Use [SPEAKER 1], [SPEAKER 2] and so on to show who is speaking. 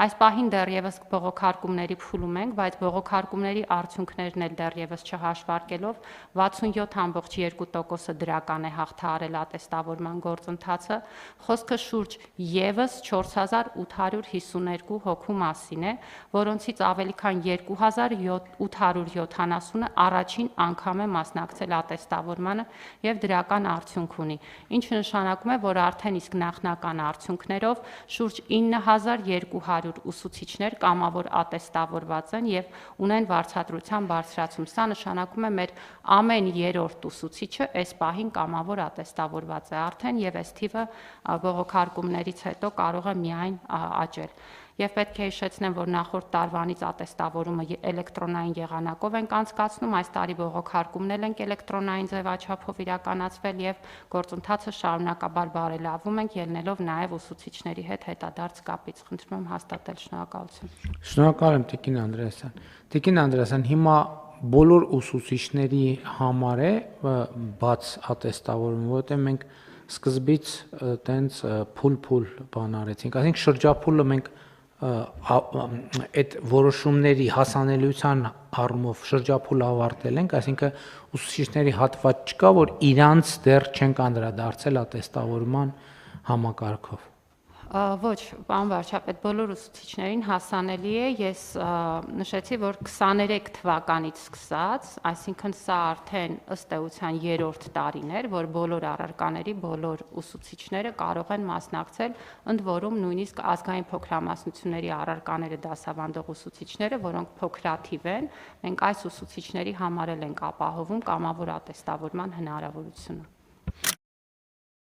[SPEAKER 1] Այս պահին դեռևս բողոքարկումների փուլում ենք, բայց բողոքարկումների արդյունքներն էլ դեռևս չհաշվարկելով 67.2%-ը դրական է հաղթահարել ատեստավորման գործընթացը, խոսքը շուրջ ևս 4852 հոգու մասին է, որոնցից ավելի քան 2870-ը առաջին անգամ է մասնակցել ատեստավորմանը և դրական արդյունք ունի, ինչը նշանակում է, որ արդեն իսկ նախնական արդյունքներով շուրջ 9200 ուսուցիչներ կամավոր ատեստավորված են և ունեն վարձատրության բարձրացում, սա նշանակում է մեր ամեն երրորդ ուսուցիչը այս պահին կամավոր ատեստավորված է արդեն և այս թիվը բողոքարկումներից հետո կարող է միայն աճել։ Եվ պետք է հիշեցնեմ, որ նախորդ տարվանից ատեստավորումը էլեկտրոնային եղանակով ենք անցկացնում, այս տարի բողոքարկումն ենք էլեկտրոնային ձևաչափով իրականացվել և գործընթացը շարունակաբար բարելավում ենք, ելնելով նաև ուսուցիչների հետ հետադարձ կապից։ Խնդրում եմ հաստատել, շնորհակալություն։
[SPEAKER 2] Շնորհակալ եմ Տիկին Անդրեասյան։ Տիկին Անդրեասյան, հիմա բոլոր ուսուցիչների համար է բաց ատեստավորումը, որովհետև մենք սկզբից տենց փուլ բան արեցինք, այսինքն շրջափուլը մենք այդ որոշումների հասանելիության առումով շրջափուլ ավարտել ենք, այսինքն ուսուցիչների հատված չկա, որ իրանց դեռ չենք անդրադարձել ատեստավորման համակարգով։
[SPEAKER 1] Ոչ, պարոն վարչապետ, բոլոր ուսուցիչներին հասանելի է, ես նշեցի, որ 23 թվականից սկսած, այսինքն սա արդեն ըստ էության երրորդ տարին էր, որ բոլոր առարկաների բոլոր ուսուցիչները կարող են մասնակցել, ընդ որում նույնիսկ ազգային փոքրամասնությունների առարկաները դասավանդող ուսուցիչները, որոնք փոքրաթիվ են, մենք այս ուսուցիչների համար էլ ենք ապահովում կամավոր ատեստավորման հնարավորությունը։